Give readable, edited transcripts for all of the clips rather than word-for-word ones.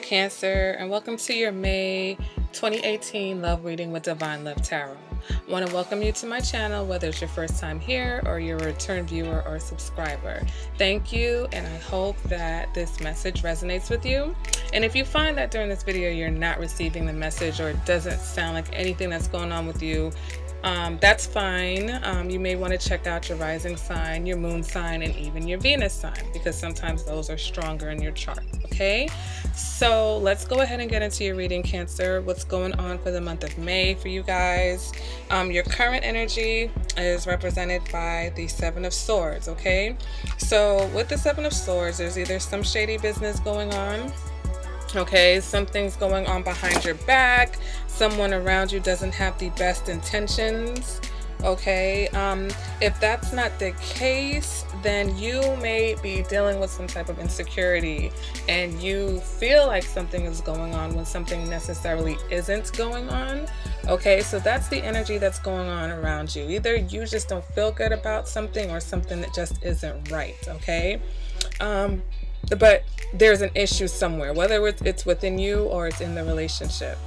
Cancer, and welcome to your May 2018 Love Reading with Divine Love Tarot. I want to welcome you to my channel, whether it's your first time here or you're a return viewer or subscriber. Thank you, and I hope that this message resonates with you. And if you find that during this video you're not receiving the message or it doesn't sound like anything that's going on with you, that's fine. You may want to check out your rising sign, your moon sign, and even your Venus sign, because sometimes those are stronger in your chart. Okay, so let's go ahead and get into your reading, Cancer. What's going on for the month of May for you guys? Your current energy is represented by the Seven of Swords. Okay, so with the Seven of Swords, there's either some shady business going on. Okay, something's going on behind your back. Someone around you doesn't have the best intentions. Okay, if that's not the case, then you may be dealing with some type of insecurity and you feel like something is going on when something necessarily isn't going on. Okay, so that's the energy that's going on around you. Either you just don't feel good about something or something that just isn't right. Okay, but there's an issue somewhere, whether it's within you or it's in the relationship.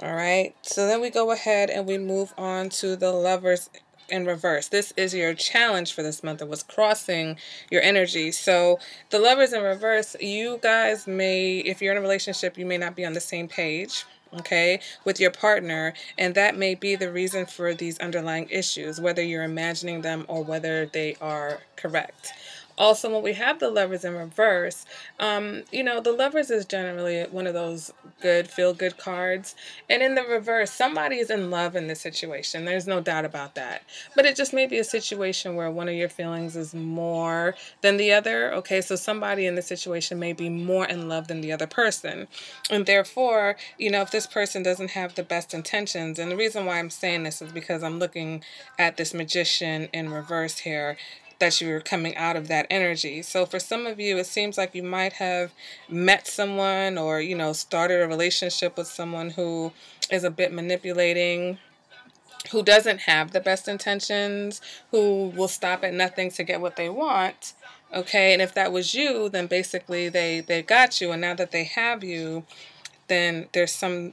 All right, so then we go ahead and we move on to the Lovers in reverse. This is your challenge for this month. It was crossing your energy. So the Lovers in reverse, you guys may, if you're in a relationship, you may not be on the same page, okay, with your partner, and that may be the reason for these underlying issues, whether you're imagining them or whether they are correct. Also, when we have the Lovers in reverse, you know, the Lovers is generally one of those good, feel-good cards. And in the reverse, somebody is in love in this situation. There's no doubt about that. But it just may be a situation where one of your feelings is more than the other. Okay, so somebody in the situation may be more in love than the other person. And therefore, you know, if this person doesn't have the best intentions, and the reason why I'm saying this is because I'm looking at this Magician in reverse here, that you're coming out of that energy. So for some of you, it seems like you might have met someone or, you know, started a relationship with someone who is a bit manipulating, who doesn't have the best intentions, who will stop at nothing to get what they want. Okay, and if that was you, then basically they got you, and now that they have you, then there's some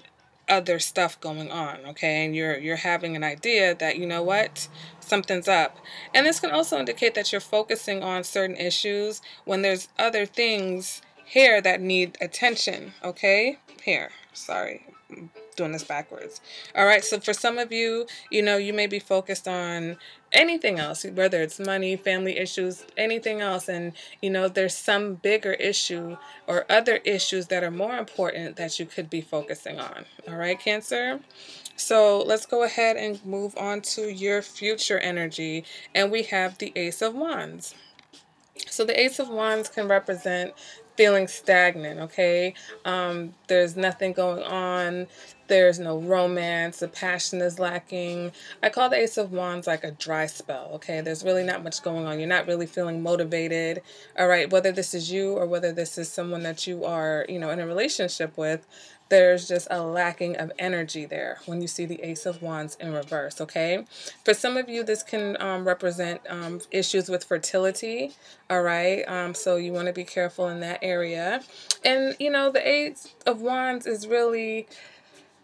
other stuff going on, okay, and you're having an idea that, you know what, something's up. And this can also indicate that you're focusing on certain issues when there's other things here that need attention. Okay, here, sorry, I'm doing this backwards. All right, so for some of you, you know, you may be focused on anything else, whether it's money, family issues, anything else, and you know, there's some bigger issue or other issues that are more important that you could be focusing on. All right, Cancer. So let's go ahead and move on to your future energy, and we have the Ace of Wands. So the Ace of Wands can represent feeling stagnant, okay? There's nothing going on. There's no romance. The passion is lacking. I call the Ace of Wands like a dry spell, okay? There's really not much going on. You're not really feeling motivated, all right? Whether this is you or whether this is someone that you are, you know, in a relationship with, there's just a lacking of energy there when you see the Ace of Wands in reverse, okay? For some of you, this can represent issues with fertility, all right? So you want to be careful in that area. And, you know, the Ace of Wands is really,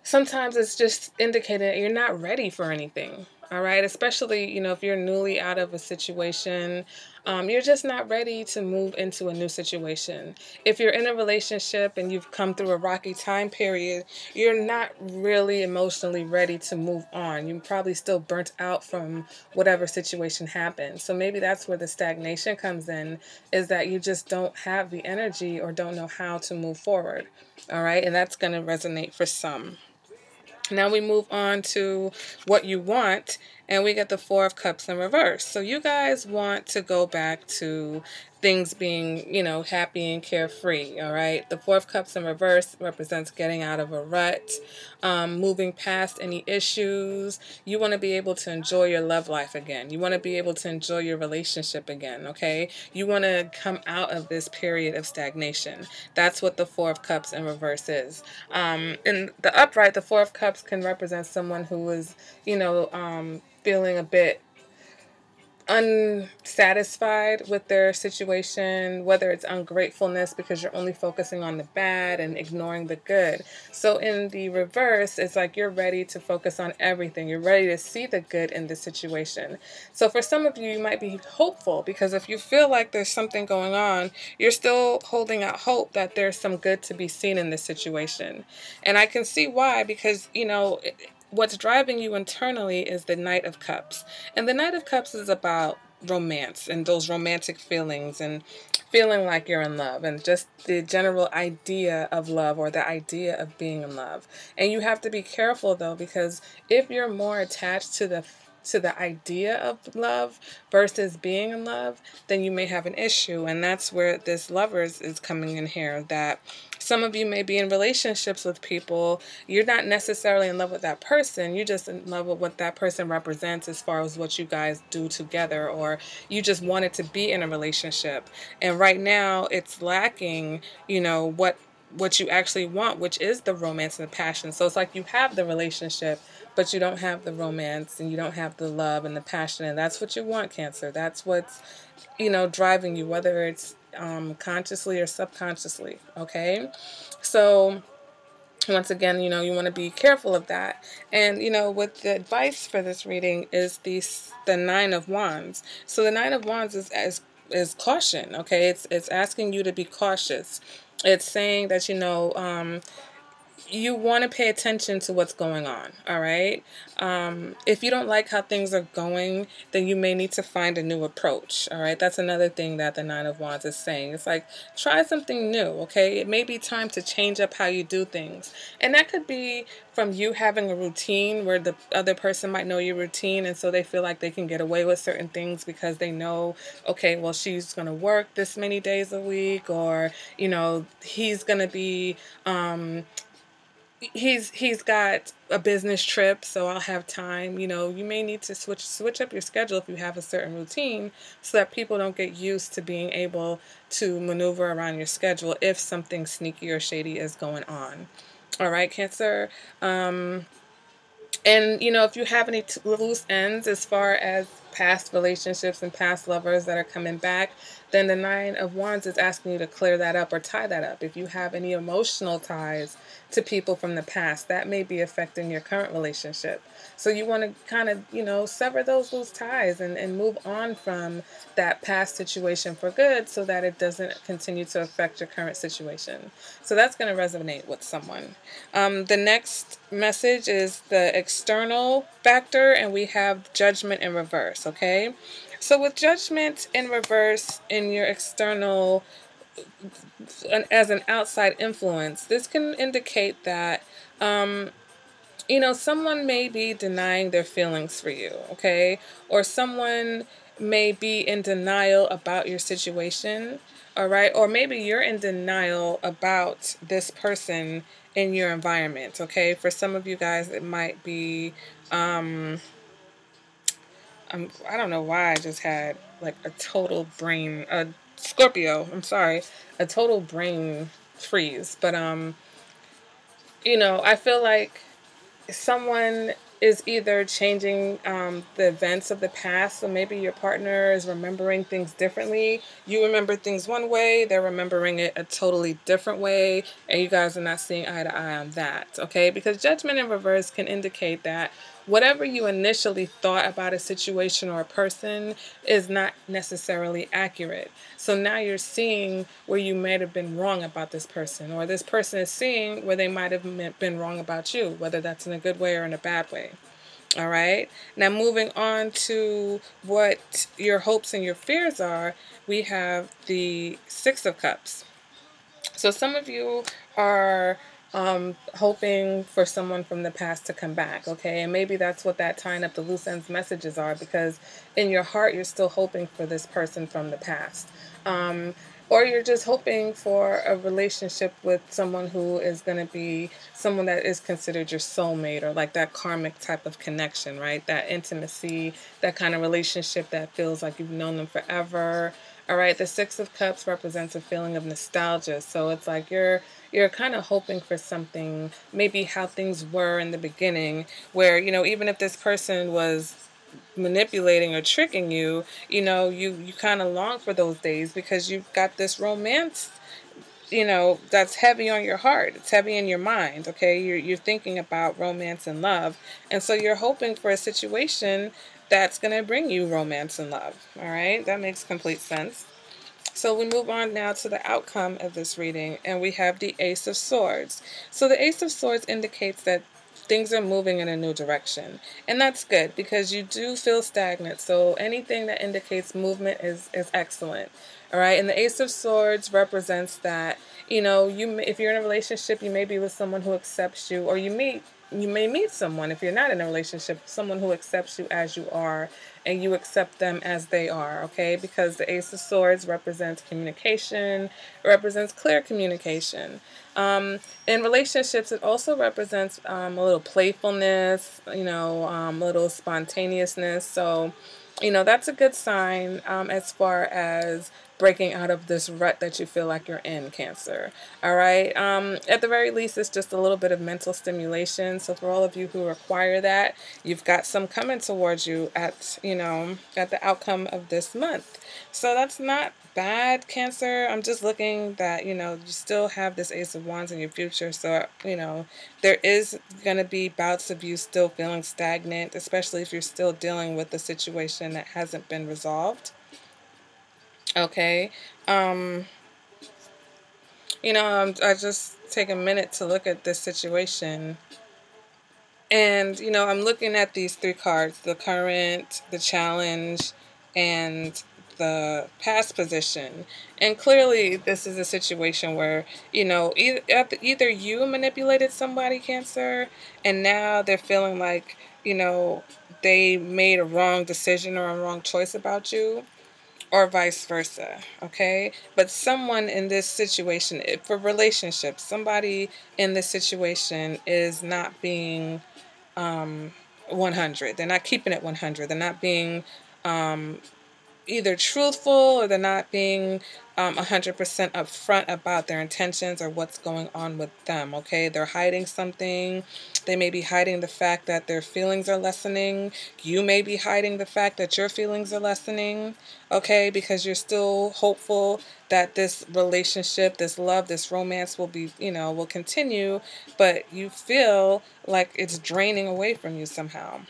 sometimes it's just indicating that you're not ready for anything, all right? Especially, you know, if you're newly out of a situation, you're just not ready to move into a new situation. If you're in a relationship and you've come through a rocky time period, you're not really emotionally ready to move on. You're probably still burnt out from whatever situation happened. So maybe that's where the stagnation comes in, is that you just don't have the energy or don't know how to move forward, all right? And that's going to resonate for some. Now we move on to what you want, and we get the Four of Cups in reverse. So you guys want to go back to things being, you know, happy and carefree, all right? The Four of Cups in reverse represents getting out of a rut, moving past any issues. You want to be able to enjoy your love life again. You want to be able to enjoy your relationship again, okay? You want to come out of this period of stagnation. That's what the Four of Cups in reverse is. In the upright, the Four of Cups can represent someone who is, you know, feeling a bit unsatisfied with their situation, whether it's ungratefulness because you're only focusing on the bad and ignoring the good. So in the reverse, it's like you're ready to focus on everything. You're ready to see the good in the situation. So for some of you, you might be hopeful because if you feel like there's something going on, you're still holding out hope that there's some good to be seen in this situation. And I can see why, because, what's driving you internally is the Knight of Cups. And the Knight of Cups is about romance and those romantic feelings and feeling like you're in love and just the general idea of love or the idea of being in love. And you have to be careful though, because if you're more attached to the idea of love versus being in love, then you may have an issue. And that's where this lovers is coming in here, that some of you may be in relationships with people. You're not necessarily in love with that person. You're just in love with what that person represents as far as what you guys do together, or you just wanted to be in a relationship. And right now it's lacking, what you actually want, which is the romance and the passion. So it's like you have the relationship, but you don't have the romance and you don't have the love and the passion. And that's what you want, Cancer. That's what's, driving you, whether it's consciously or subconsciously. Okay. So once again, you want to be careful of that. And, what the advice for this reading is the Nine of Wands. So the Nine of Wands is caution. Okay. It's asking you to be cautious. It's saying that, you want to pay attention to what's going on, all right? If you don't like how things are going, then you may need to find a new approach, all right? That's another thing that the Nine of Wands is saying. It's like, try something new, okay? It may be time to change up how you do things. And that could be from you having a routine where the other person might know your routine, and so they feel like they can get away with certain things because they know, okay, well, she's going to work this many days a week, or, he's going to be... he's got a business trip, so I'll have time. You may need to switch up your schedule if you have a certain routine, so that people don't get used to being able to maneuver around your schedule if something sneaky or shady is going on. All right, Cancer. And, if you have any loose ends as far as past relationships and past lovers that are coming back, then the Nine of Wands is asking you to clear that up or tie that up. If you have any emotional ties to people from the past, that may be affecting your current relationship. So you want to kind of, sever those loose ties and move on from that past situation for good, so that it doesn't continue to affect your current situation. So that's going to resonate with someone. The next message is the external factor, and we have Judgment in reverse, okay? So with Judgment in reverse in your external, as an outside influence, this can indicate that, someone may be denying their feelings for you, okay? Or someone may be in denial about your situation, all right? Or maybe you're in denial about this person in your environment, okay? For some of you guys, it might be, I don't know why I just had like a Scorpio, I'm sorry, a total brain freeze. But, I feel like someone is either changing the events of the past. So maybe your partner is remembering things differently. You remember things one way, they're remembering it a totally different way, and you guys are not seeing eye to eye on that, okay? Because Judgment in reverse can indicate that whatever you initially thought about a situation or a person is not necessarily accurate. So now you're seeing where you might have been wrong about this person, or this person is seeing where they might have been wrong about you, whether that's in a good way or in a bad way. All right. Now moving on to what your hopes and your fears are, we have the Six of Cups. So some of you are hoping for someone from the past to come back, okay? And maybe that's what that tying up the loose ends messages are, because in your heart you're still hoping for this person from the past. Or you're just hoping for a relationship with someone who is going to be someone that is considered your soulmate, or like that karmic type of connection, right? That intimacy, that kind of relationship that feels like you've known them forever. All right, the Six of Cups represents a feeling of nostalgia. So it's like you're kind of hoping for something, maybe how things were in the beginning, where, even if this person was manipulating or tricking you, you kind of long for those days because you've got this romance, that's heavy on your heart. It's heavy in your mind, okay? You're thinking about romance and love. And so you're hoping for a situation that's going to bring you romance and love. All right? That makes complete sense. So we move on now to the outcome of this reading, and we have the Ace of Swords. So the Ace of Swords indicates that things are moving in a new direction, and that's good because you do feel stagnant. So anything that indicates movement is excellent. All right, and the Ace of Swords represents that, if you're in a relationship, you may be with someone who accepts you, or you may meet someone, if you're not in a relationship, someone who accepts you as you are and you accept them as they are, okay? Because the Ace of Swords represents communication, represents clear communication. In relationships, it also represents a little playfulness, a little spontaneousness. So, that's a good sign as far as breaking out of this rut that you feel like you're in, Cancer. All right. At the very least, it's just a little bit of mental stimulation. So for all of you who require that, you've got some coming towards you at the outcome of this month. So that's not bad, Cancer. I'm just looking that, you still have this Ace of Wands in your future. So, there is going to be bouts of you still feeling stagnant, especially if you're still dealing with the situation that hasn't been resolved. Okay. Um, I just take a minute to look at this situation. And, I'm looking at these three cards, the current, the challenge, and the past position. And clearly this is a situation where, either you manipulated somebody, Cancer, and now they're feeling like, they made a wrong decision or a wrong choice about you, or vice versa, okay? But someone in this situation, for relationships, somebody in this situation is not being 100. They're not keeping it 100. They're not being either truthful, or they're not being 100% upfront about their intentions or what's going on with them, okay? They're hiding something. They may be hiding the fact that their feelings are lessening. You may be hiding the fact that your feelings are lessening, okay? Because you're still hopeful that this relationship, this love, this romance will be, will continue, but you feel like it's draining away from you somehow.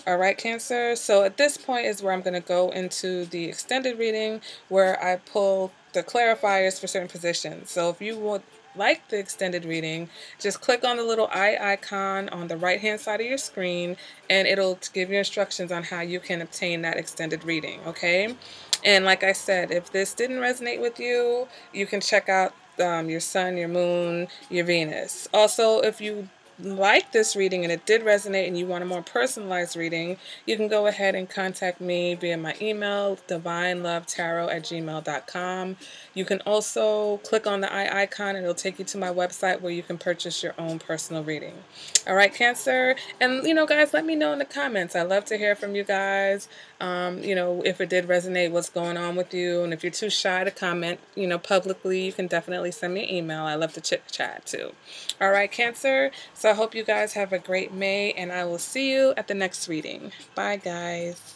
All right, Cancer. So at this point is where I'm going to go into the extended reading where I pull the clarifiers for certain positions. So if you would like the extended reading, just click on the little eye icon on the right hand side of your screen and it'll give you instructions on how you can obtain that extended reading, okay? And like I said, if this didn't resonate with you, you can check out your sun, your moon, your Venus. Also, if you like this reading and it did resonate and you want a more personalized reading, you can go ahead and contact me via my email, divinelovetarot@gmail.com. You can also click on the eye icon and it'll take you to my website where you can purchase your own personal reading. All right, Cancer. And, guys, let me know in the comments. I love to hear from you guys. If it did resonate, what's going on with you. And if you're too shy to comment, publicly, you can definitely send me an email. I love to chit chat too. All right, Cancer. So I hope you guys have a great May, and I will see you at the next reading. Bye, guys.